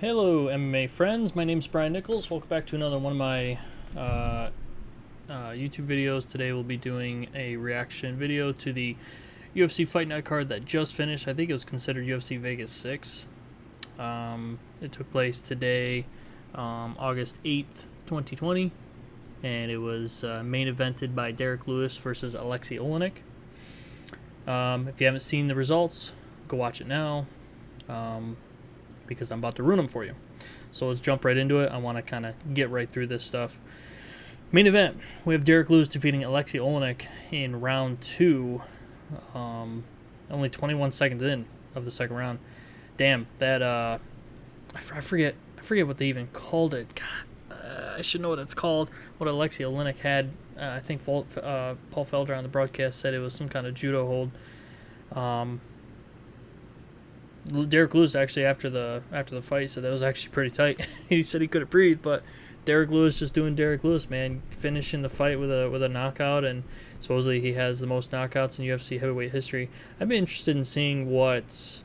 Hello, MMA friends. My name's Brian Nichols. Welcome back to another one of my YouTube videos. Today we'll be doing a reaction video to the UFC Fight Night card that just finished. I think it was considered UFC Vegas 6. It took place today, August 8th, 2020, and it was main evented by Derrick Lewis versus Alexey Oleinik. If you haven't seen the results, go watch it now. Because I'm about to ruin them for you. So let's jump right into it. I want to kind of get right through this stuff. Main event, we have Derrick Lewis defeating Alexey Oleinik in round 2. Only 21 seconds in of the second round. Damn, that I forget what they even called it. God, I should know what it's called. What Alexey Oleinik had. I think Paul Felder on the broadcast said it was some kind of judo hold. Derrick Lewis actually after the fight said that was actually pretty tight. He said he couldn't breathe, but Derrick Lewis just doing Derrick Lewis, man, finishing the fight with a knockout, and supposedly he has the most knockouts in UFC heavyweight history. I'd be interested in seeing what's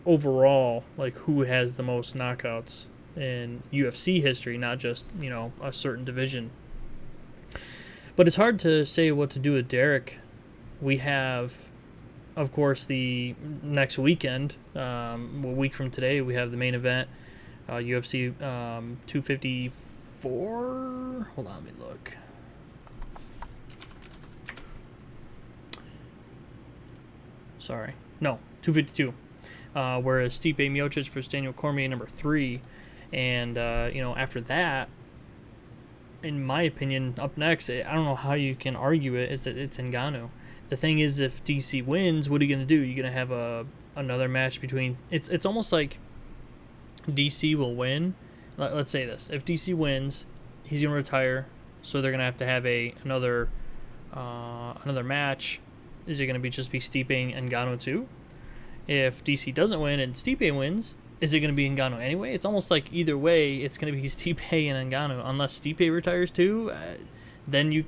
overall, like, who has the most knockouts in UFC history, not just, a certain division. But it's hard to say what to do with Derrick. We have, of course, the next weekend, a week from today, we have the main event, UFC 254. Hold on, let me look. Sorry. No, 252. Whereas Stipe Miocic versus Daniel Cormier, number 3. And, after that, in my opinion, up next, I don't know how you can argue it, is that it's Ngannou. The thing is, if DC wins, what are you going to do? You're going to have another match between... It's almost like DC will win. Let's say this. If DC wins, he's going to retire, so they're going to have another match. Is it going to just be Stipe and Ngannou too? If DC doesn't win and Stipe wins, is it going to be Ngannou anyway? It's almost like either way, it's going to be Stipe and Ngannou. Unless Stipe retires too, then you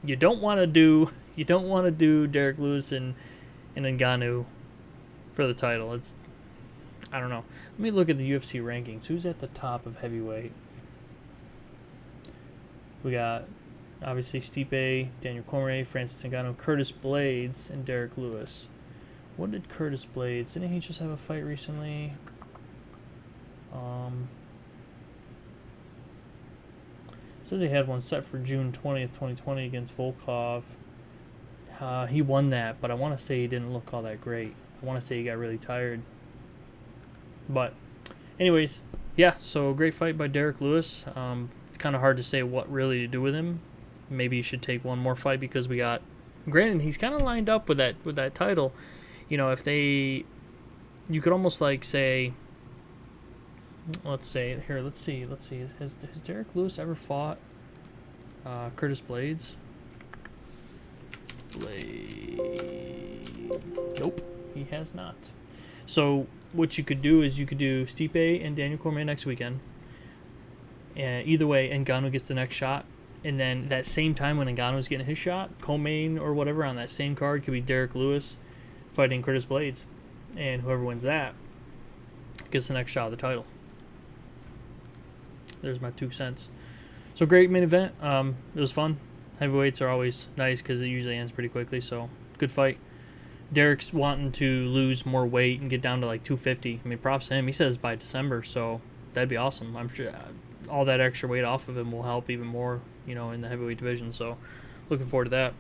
don't want to do... You don't want to do Derrick Lewis and Ngannou for the title. I don't know. Let me look at the UFC rankings. Who's at the top of heavyweight? We got, obviously, Stipe, Daniel Cormier, Francis Ngannou, Curtis Blaydes, and Derrick Lewis. What did Curtis Blaydes... Didn't he just have a fight recently? Says he had one set for June 20th, 2020 against Volkov. He won that, but I want to say he didn't look all that great. I want to say he got really tired. But anyways, yeah, so great fight by Derrick Lewis. It's kind of hard to say what really to do with him. Maybe you should take one more fight because we got... Granted, he's kind of lined up with that title. If they... You could almost like say... Let's see. Has Derrick Lewis ever fought Curtis Blaydes? Nope, he has not. So what you could do is you could do Stipe and Daniel Cormier next weekend. Either way, Ngannou gets the next shot, and then that same time when Ngannou's getting his shot, co-main or whatever on that same card could be Derrick Lewis fighting Curtis Blaydes, and whoever wins that gets the next shot of the title. There's my 2 cents. So great main event. It was fun. Heavyweights are always nice because it usually ends pretty quickly, so good fight. Derrick's wanting to lose more weight and get down to like 250. I mean, props to him. He says by December, so that'd be awesome. I'm sure all that extra weight off of him will help even more, in the heavyweight division, so looking forward to that.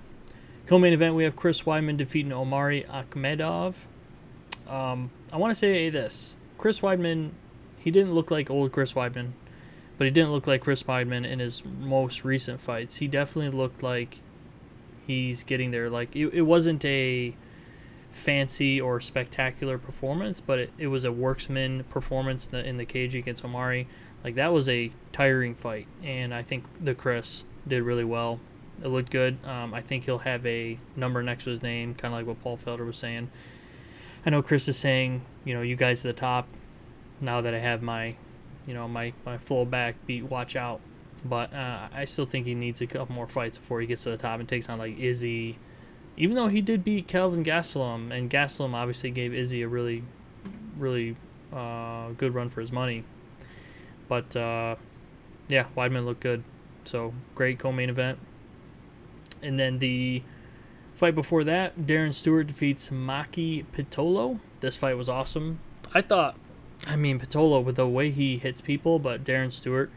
Co-main event, we have Chris Weidman defeating Omari Akhmedov. I want to say this. Chris Weidman, he didn't look like old Chris Weidman. But he didn't look like Chris Weidman in his most recent fights. He definitely looked like he's getting there. Like, it wasn't a fancy or spectacular performance, but it was a worksman performance in the cage against Omari. Like, that was a tiring fight, and I think the Chris did really well. It looked good. I think he'll have a number next to his name, kind of like what Paul Felder was saying. I know Chris is saying, you guys at the top, now that I have my full back beat, watch out. But I still think he needs a couple more fights before he gets to the top and takes on like Izzy. Even though he did beat Kelvin Gastelum, and Gastelum obviously gave Izzy a really good run for his money. But, yeah, Weidman looked good. So, great co-main event. And then the fight before that, Darren Stewart defeats Maki Pitolo. This fight was awesome. Pitolo, with the way he hits people, but Darren Stewart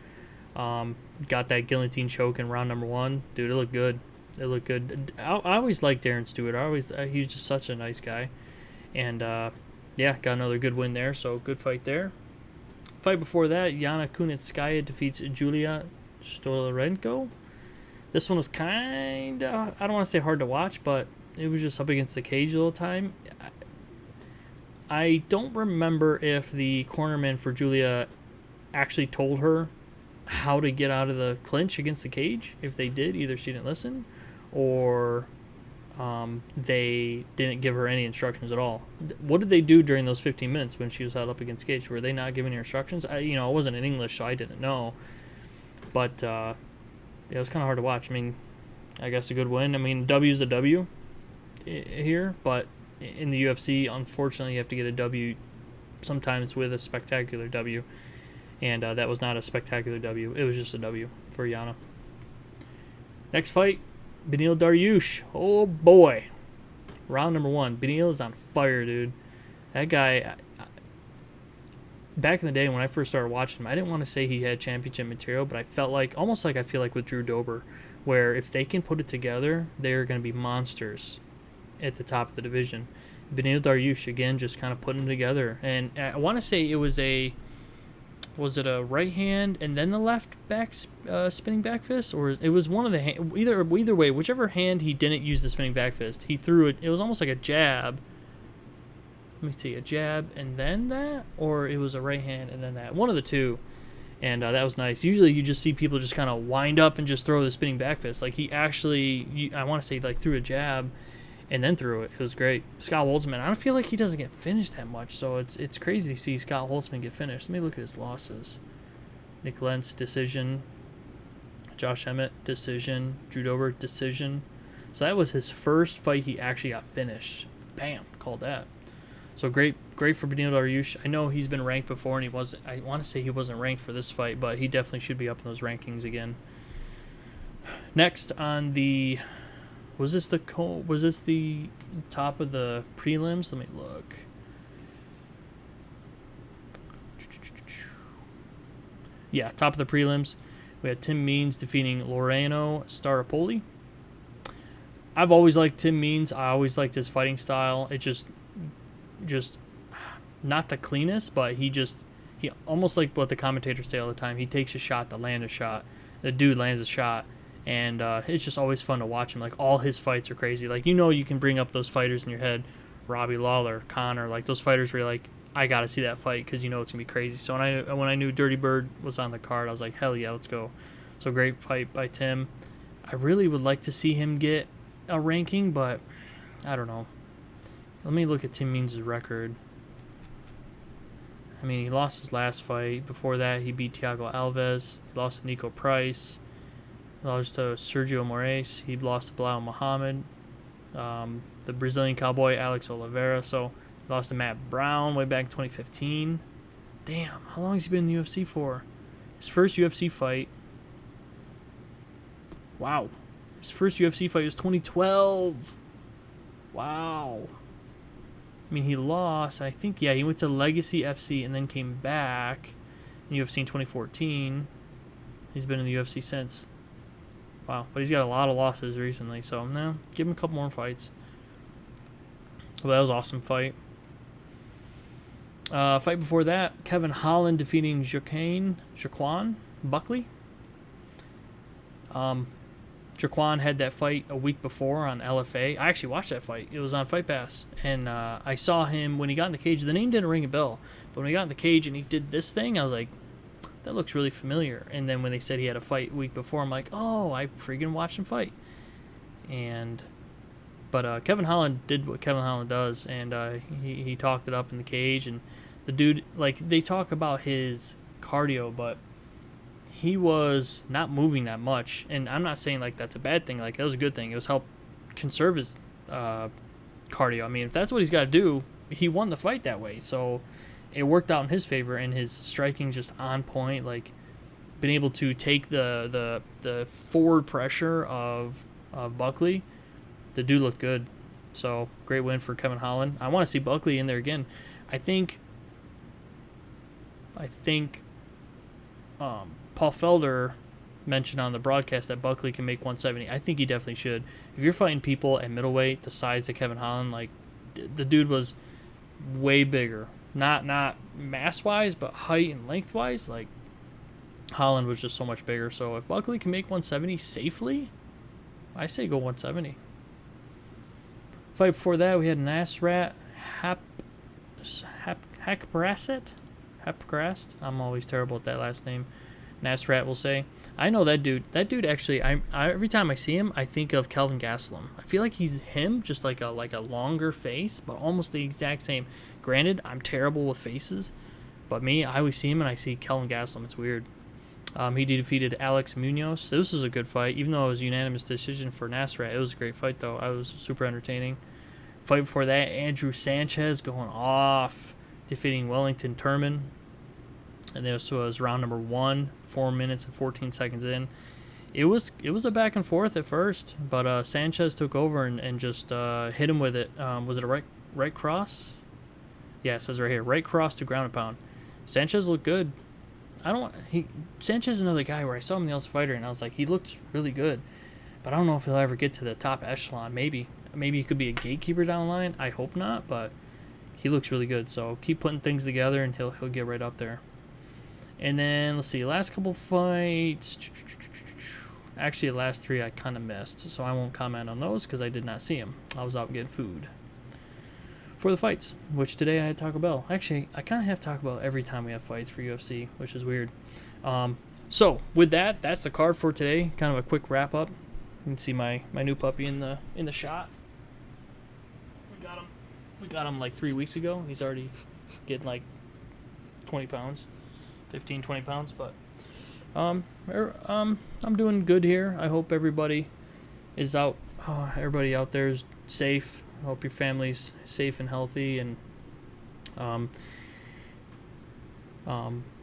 got that guillotine choke in round number 1. Dude, it looked good. It looked good. I always liked Darren Stewart. He's just such a nice guy. And, yeah, got another good win there, so good fight there. Fight before that, Yana Kunitskaya defeats Julija Stoliarenko. This one was kind of, I don't want to say hard to watch, but it was just up against the cage the whole time. I don't remember if the cornerman for Julija actually told her how to get out of the clinch against the cage. If they did, either she didn't listen or they didn't give her any instructions at all. What did they do during those 15 minutes when she was held up against cage? Were they not giving her instructions? It wasn't in English, so I didn't know. But, yeah, it was kind of hard to watch. I guess a good win. W's a W here, but in the UFC, unfortunately, you have to get a W sometimes with a spectacular W. And that was not a spectacular W. It was just a W for Yana. Next fight, Beneil Dariush. Oh, boy. Round number 1. Beneil is on fire, dude. That guy, back in the day when I first started watching him, I didn't want to say he had championship material, but I felt like, almost like I feel like with Drew Dober, where if they can put it together, they're going to be monsters at the top of the division. Beneil Dariush, again, just kind of putting them together. And I want to say it was was it a right hand and then the left back spinning back fist, or it was one of the either way, whichever hand he didn't use the spinning back fist, he threw it. It was almost like a jab. Let me see, a jab and then that, or it was a right hand and then that. One of the two, and that was nice. Usually you just see people just kind of wind up and just throw the spinning back fist. Like he actually, I want to say, like threw a jab and then threw it. It was great. Scott Holtzman, I don't feel like he doesn't get finished that much, so it's crazy to see Scott Holtzman get finished. Let me look at his losses. Nick Lentz, decision. Josh Emmett, decision. Drew Dober, decision. So that was his first fight he actually got finished. Bam, called that. So great for Beneil Dariush. I know he's been ranked before, and I want to say he wasn't ranked for this fight, but he definitely should be up in those rankings again. Next on the... Was this the top of the prelims? Let me look. Yeah, top of the prelims. We had Tim Means defeating Loreno Staropoli. I've always liked Tim Means. I always liked his fighting style. It just not the cleanest, but he almost like what the commentators say all the time. He takes a shot to land a shot. The dude lands a shot. And it's just always fun to watch him. Like, all his fights are crazy. Like, you can bring up those fighters in your head. Robbie Lawler, Connor, like those fighters where you're like, I got to see that fight because it's going to be crazy. So when I knew Dirty Bird was on the card, I was like, hell yeah, let's go. So great fight by Tim. I really would like to see him get a ranking, but I don't know. Let me look at Tim Means' record. He lost his last fight. Before that, he beat Thiago Alves. He lost to Nico Price. He lost to Sergio Moraes. He lost to Bilal Muhammad. The Brazilian cowboy, Alex Oliveira. So, he lost to Matt Brown way back in 2015. Damn, how long has he been in the UFC for? His first UFC fight. Wow. His first UFC fight was 2012. Wow. He lost. I think, yeah, he went to Legacy FC and then came back in UFC in 2014. He's been in the UFC since. Wow. But he's got a lot of losses recently, so no, give him a couple more fights. Well, that was an awesome fight. Fight before that, Kevin Holland defeating Jaquan Buckley. Jaquan had that fight a week before on LFA. I actually watched that fight. It was on Fight Pass. And I saw him when he got in the cage. The name didn't ring a bell. But when he got in the cage and he did this thing, I was like, that looks really familiar. And then when they said he had a fight a week before, I'm like, oh, I freaking watched him fight. But Kevin Holland did what Kevin Holland does. And he talked it up in the cage. And the dude, like, they talk about his cardio, but he was not moving that much. And I'm not saying, like, that's a bad thing. Like, that was a good thing. It was help conserve his cardio. If that's what he's got to do, he won the fight that way. So it worked out in his favor, and his striking just on point. Like, been able to take the forward pressure of Buckley. The dude looked good. So, great win for Kevin Holland. I want to see Buckley in there again. I think Paul Felder mentioned on the broadcast that Buckley can make 170. I think he definitely should. If you're fighting people at middleweight the size of Kevin Holland, like, the dude was way bigger. Not mass-wise, but height and length-wise. Like, Holland was just so much bigger. So, if Buckley can make 170 safely, I say go 170. Fight before that, we had Nasrat Haqparast. I'm always terrible at that last name. Nasrat will say. I know that dude. That dude actually, I every time I see him, I think of Kelvin Gastelum. I feel like he's him, just like a longer face, but almost the exact same. Granted, I'm terrible with faces, but I always see him and I see Kelvin Gastelum. It's weird. He defeated Alex Munoz. This was a good fight, even though it was a unanimous decision for Nasrat. It was a great fight, though. It was super entertaining. Fight before that, Andrew Sanchez going off, defeating Wellington Turman. And this was round number 1, 4 minutes and 14 seconds in. It was a back and forth at first, but Sanchez took over and just hit him with it. Was it a right cross? Yeah, it says right here, right cross to ground and pound. Sanchez looked good. Sanchez is another guy where I saw him in the Ultimate Fighter and I was like, he looks really good, but I don't know if he'll ever get to the top echelon. Maybe he could be a gatekeeper down the line. I hope not, but he looks really good. So keep putting things together and he'll get right up there. And then let's see, last couple fights. Actually, the last 3 I kind of missed, so I won't comment on those because I did not see them. I was out getting food for the fights, which today I had Taco Bell. Actually, I kind of have Taco Bell every time we have fights for UFC, which is weird. So with that, that's the card for today. Kind of a quick wrap up. You can see my new puppy in the shot. We got him like 3 weeks ago. He's already getting like 20 pounds, 15, 20 pounds. But I'm doing good here. I hope everybody is everybody out there is safe. I hope your family's safe and healthy. And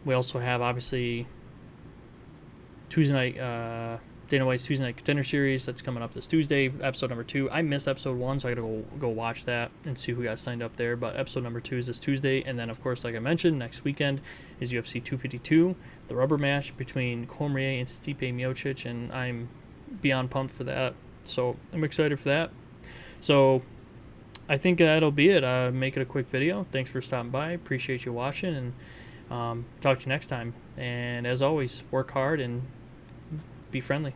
we also have, obviously, Tuesday night, Dana White's Tuesday Night Contender Series. That's coming up this Tuesday, episode number 2. I missed episode 1, so I gotta go watch that and see who got signed up there. But episode number 2 is this Tuesday. And then, of course, like I mentioned, next weekend is UFC 252, the rubber match between Cormier and Stipe Miocic. And I'm beyond pumped for that. So I'm excited for that. So I think that'll be it. Make it a quick video. Thanks for stopping by. Appreciate you watching, and talk to you next time. And as always, work hard and be friendly.